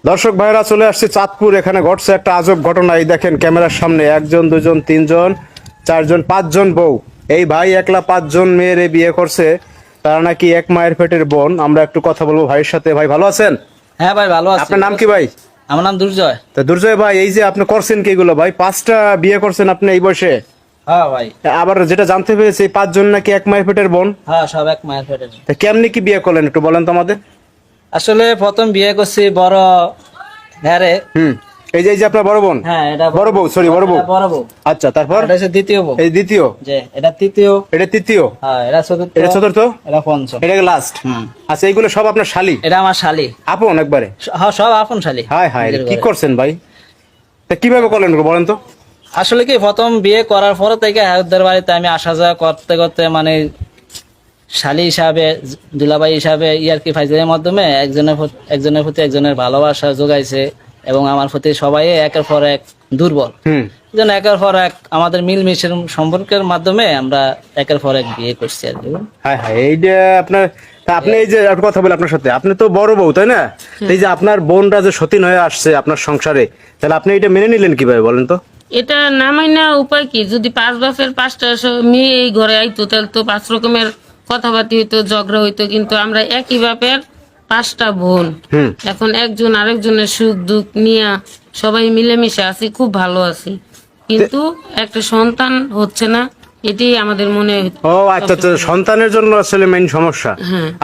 দর্শক ভাইরা চলে আসছে চাঁদপুর। এখানে ঘটছে একটা আজব ঘটনা। এই দেখেন ক্যামেরার সামনে 1 জন 2 জন 3 জন 4 জন 5 জন বউ। এই ভাই একলা 5 জন মেয়েরে বিয়ে করছে। তারা নাকি এক মায়ের পেটের বোন। আমরা একটু কথা বলবো ভাইয়ের সাথে। ভাই ভালো আছেন? হ্যাঁ ভাই ভালো আছি। আপনার নাম কি ভাই? আমার নাম দুর্জয়। তা দুর্জয় ভাই, এই যে আপনি করছেন কি এগুলো ভাই? 5টা বিয়ে করছেন আপনি এই বয়সে? হ্যাঁ ভাই। আবার যেটা জানতে পেরেছি 5 জন নাকি এক মায়ের পেটের বোন। হ্যাঁ সব এক মায়ের পেটের। তা কেমনি কি বিয়ে করলেন একটু বলেন তো আমাদের। আসলে প্রথম বিয়ে করছি বড় হ্যারে। এই যে আপনার বড় বোন। হ্যাঁ এটা বড় বউ, সরি বড় বউ। বড় বউ। আচ্ছা, তারপর এটা হচ্ছে দ্বিতীয় বউ। এই দ্বিতীয়, যে এটা তৃতীয়, এটা তৃতীয়, হ্যাঁ এটা চতুর্থ, এটা চতুর্থ, এটা পঞ্চম, এটা লাস্ট। আচ্ছা, এইগুলো সব আপনার শালি? এটা আমার শালি। আপন একবারে? হ্যাঁ সব আপন শালি। হায় হায়, কি করছেন ভাই? তা কিভাবে করলেন বলেন তো। আসলে কি প্রথম বিয়ে করার পর থেকে ওদের বাড়িতে আমি আসা যাওয়া করতে করতে মানে শালি হিসাবে দুলাভাই হিসাবে ইয়ারকি ফাইজের মাধ্যমে একজনের প্রতি একজনের ভালোবাসা যোগাইছে এবং আমার প্রতি সবাই একের পর এক দুর্বল। যেন একের পর এক আমাদের মিলমিশের সম্পর্কের মাধ্যমে আমরা একের পর এক বিয়ে করছি আর কি। হ্যাঁ হ্যাঁ, এইটা আপনার। তা আপনি এই যে একটা কথা বলি আপনার সাথে, আপনি তো বড় বউ তাই না? এই যে আপনার বোনরা যে সতীন হয়ে আসছে আপনার সংসারে, তাহলে আপনি এটা মেনে নিলেন কিভাবে বলেন তো? এটা নামাই না উপায় কি? যদি 5 বাপের 5টা মেয়ে এই ঘরে আইতো তাহলে তো 5 রকমের কথাবার্তা হইতো, ঝগড়া হইতো। কিন্তু আমরা একই বাপের 5টা বোন, এখন একজন আরেকজনের সুখ দুঃখ নিয়ে সবাই মিলেমিশে আছি, খুব ভালো আছি। কিন্তু একটা সন্তান হচ্ছে না, এটাই আমাদের মনে। ও আচ্ছা আচ্ছা, সন্তানের জন্য আসলে মেইন সমস্যা।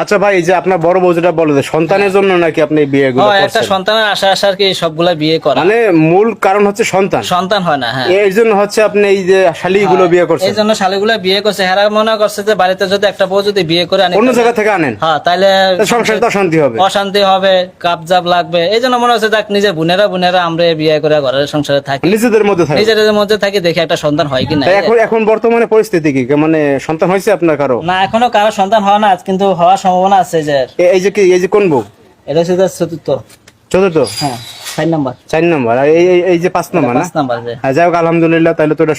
আচ্ছা ভাই, এই যে আপনার বড় বউ যেটা বলে যে সন্তানের জন্য নাকি আপনি এই বিয়েগুলো করছেন? একটা সন্তানের আশা আর কি সবগুলা বিয়ে করা, মানে মূল কারণ হচ্ছে সন্তান। সন্তান হয় না। হ্যাঁ, এই জন্য হচ্ছে আপনি এই যে শালিগুলো বিয়ে করছেন। এই জন্য শালিগুলা বিয়ে করছে। হেরা মনে করছে যে বাড়িতে যদি একটা বউ যদি বিয়ে করে আনি অন্য জায়গা থেকে আনেন, হ্যাঁ তাহলে সংসারে তো অশান্তি হবে, অশান্তি হবে, কাবজাব লাগবে। এই জন্য মনে হচ্ছে দেখ নিজের বোনেরা আমরা বিয়ে করে ঘরের সংসারে থাকি, নিজেদের মধ্যে থাকি, নিজেদের মধ্যে থাকি, দেখি একটা সন্তান হয় কিনা। এখন বর্তমানে পরিস্থিতি কি, মানে সন্তান হয়েছে আপনার কারো? না, এখনো কারো সন্তান হয় না, কিন্তু হওয়ার সম্ভাবনা আছে। যে এই যে কি, এই যে কোন বউ? এটা হচ্ছে চতুর্থ। চতুর্থ? হ্যাঁ 4 নাম্বার। 4 নম্বর। আর এই যে 5 নম্বর না? 5 নাম্বার। যাই হোক, আলহামদুলিল্লাহ, তাহলে তো এটা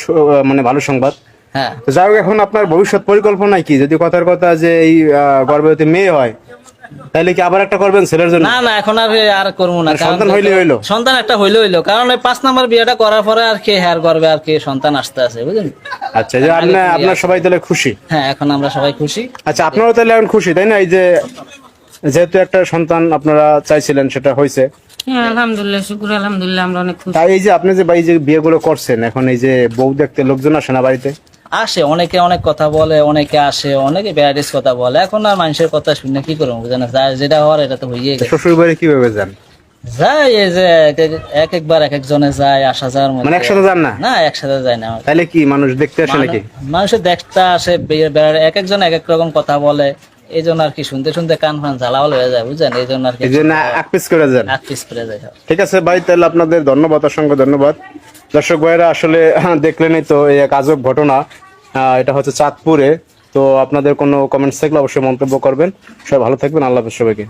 মানে ভালো সংবাদ। হ্যাঁ, যাই হোক, এখন আপনার ভবিষ্যৎ পরিকল্পনা কি? যদি কথার কথা যে এই গর্ভবতী মেয়ে হয়, তাহলে কি আবার একটা করবেন ছেলের জন্য? না এখন আর করবো না। সন্তান হইলো, সন্তান একটা হইলো, কারণ ওই 5 নাম্বার বিয়েটা করার পরে আর কি হেয়ার করবে আর কি সন্তান আসতে আছে, বুঝলেন? আচ্ছা, যে আপনার সবাই তাহলে খুশি? হ্যাঁ, এখন আমরা সবাই খুশি। আচ্ছা, আপনারাও তাহলে এখন খুশি তাই না? এই যে যেহেতু একটা সন্তান আপনারা চাইছিলেন, সেটা হয়েছে। হ্যাঁ আলহামদুলিল্লাহ, শুকুর আলহামদুলিল্লাহ, আমরা অনেক খুশি। তাই এই যে আপনি যে ভাই যে বিয়েগুলো করছেন, এখন এই যে বউ দেখতে লোকজন আসে না বাড়িতে? আসে, অনেকে অনেক কথা বলে, অনেকে আসে, অনেকে ভ্যারাইটিস কথা বলে। এখন আর মানুষের কথা শুনে কি করবো, বুঝেন? যেটা হওয়ার এটা তো হইয়ে গেছে। শ্বশুর বাড়ি কিভাবে যান? যাই, এই যে একবার এক একজনে যায়, আসা যাওয়ার মধ্যে। মানে একসাথে যান না? না, একসাথে যায় না। তাহলে কি মানুষ দেখতে আসে নাকি? মানুষের দেখতে আসে, এক একজন এক এক রকম কথা বলে। এই জন্য আর কি শুনতে শুনতে কান ফান ঝালাওয়াল হয়ে যায়, বুঝলেন? এই জন্য আর কি আকপিস করে যান। আকপিস করে যায়। ঠিক আছে ভাই, তাহলে আপনাদের ধন্যবাদ, অসংখ্য ধন্যবাদ। দর্শক ভাইরা, আসলে দেখলেনই তো এই এক আজব ঘটনা। এটা হচ্ছে চাঁদপুরে। তো আপনাদের কোনো কমেন্টস থাকলে অবশ্যই মন্তব্য করবেন। সবাই ভালো থাকবেন, আল্লাহ হাফেজ সবাইকে।